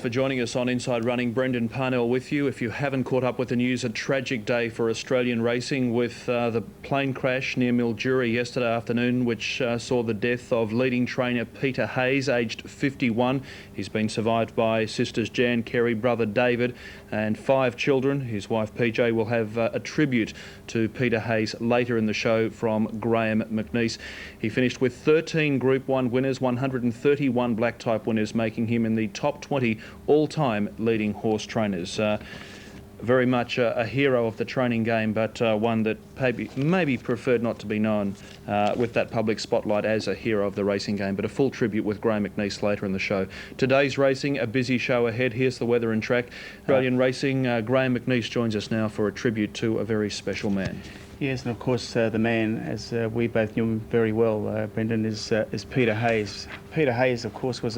For joining us on Inside Running. Brendan Parnell with you. If you haven't caught up with the news, a tragic day for Australian racing with the plane crash near Mildura yesterday afternoon, which saw the death of leading trainer Peter Hayes, aged 51. He's been survived by sisters Jan, Kerry, brother David and 5 children. His wife PJ will have a tribute to Peter Hayes later in the show from Graham McNeice. He finished with 13 Group 1 winners, 131 black type winners, making him in the top 20 all-time leading horse trainers. Very much a hero of the training game, but one that maybe preferred not to be known with that public spotlight as a hero of the racing game. But a full tribute with Graham McNeice later in the show. Today's racing, a busy show ahead. Here's the weather and track. Australian racing, Graham McNeice joins us now for a tribute to a very special man. Yes, and of course the man, as we both knew him very well, Brendan, is Peter Hayes. Peter Hayes, of course, was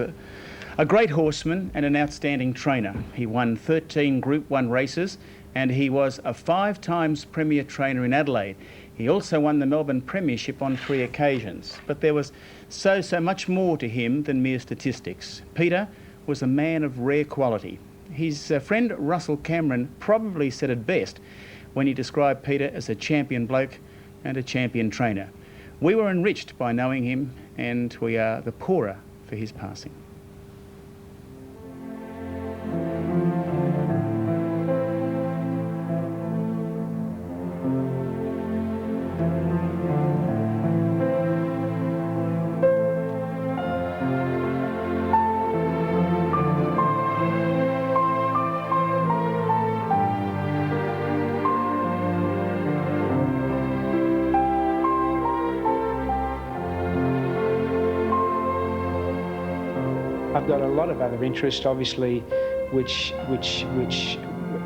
a great horseman and an outstanding trainer. He won 13 Group 1 races and he was a 5 times Premier trainer in Adelaide. He also won the Melbourne Premiership on 3 occasions. But there was so much more to him than mere statistics. Peter was a man of rare quality. His friend Russell Cameron probably said it best when he described Peter as a champion bloke and a champion trainer. We were enriched by knowing him and we are the poorer for his passing. I've got a lot of other interests, obviously, which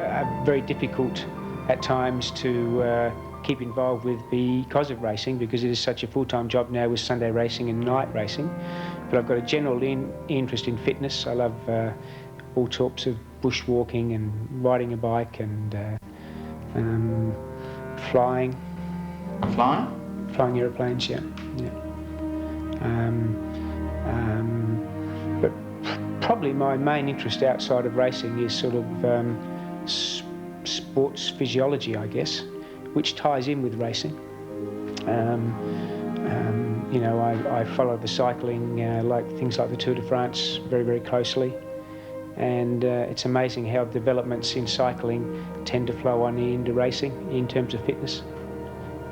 are very difficult at times to keep involved with because of racing, because it is such a full-time job now with Sunday racing and night racing. But I've got a general interest in fitness. I love all sorts of bushwalking and riding a bike and flying. Flying? Flying aeroplanes, yeah. But probably my main interest outside of racing is sort of sports physiology, I guess, which ties in with racing. You know, I follow the cycling, like things like the Tour de France, very, very closely. And it's amazing how developments in cycling tend to flow on into racing in terms of fitness,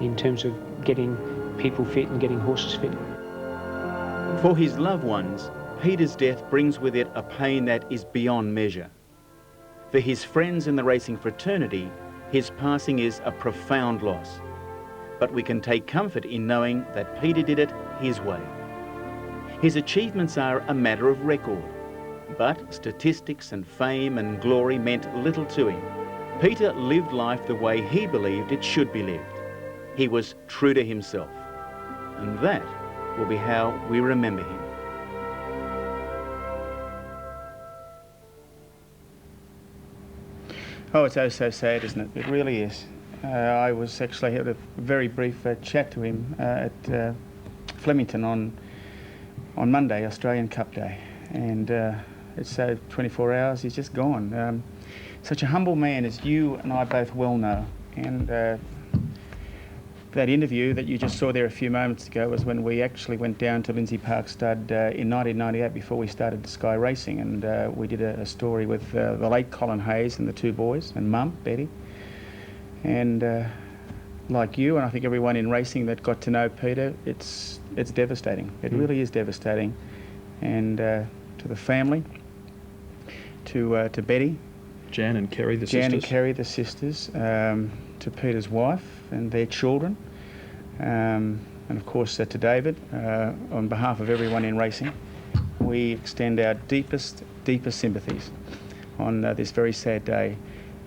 in terms of getting people fit and getting horses fit. For his loved ones, Peter's death brings with it a pain that is beyond measure. For his friends in the racing fraternity, his passing is a profound loss. But we can take comfort in knowing that Peter did it his way. His achievements are a matter of record, but statistics and fame and glory meant little to him. Peter lived life the way he believed it should be lived. He was true to himself, and that will be how we remember him. Oh, it's so sad, isn't it? It really is. I was actually had a very brief chat to him at Flemington on Monday, Australian Cup Day, and it's 24 hours. He's just gone. Such a humble man, as you and I both well know, and that interview that you just saw there a few moments ago was when we actually went down to Lindsay Park Stud in 1998 before we started Sky Racing, and we did a story with the late Colin Hayes and the 2 boys and Mum, Betty. And like you, and I think everyone in racing that got to know Peter, it's devastating. It really is devastating. And to the family, to Betty, Jan and Kerry, the sisters, to Peter's wife and their children, and of course to David. On behalf of everyone in racing, we extend our deepest sympathies on this very sad day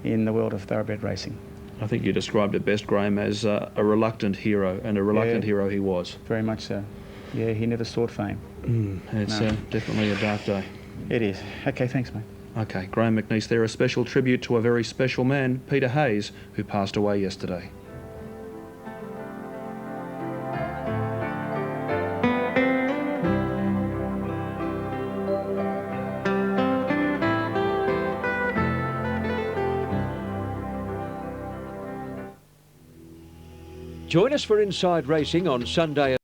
in the world of thoroughbred racing. I think you described it best, Graham, as a reluctant hero, and a reluctant hero he was. Very much so. Yeah, he never sought fame. It's definitely a dark day. It is. Okay, thanks, mate. Okay, Graham McNeice there, a special tribute to a very special man, Peter Hayes, who passed away yesterday. Join us for Inside Racing on Sunday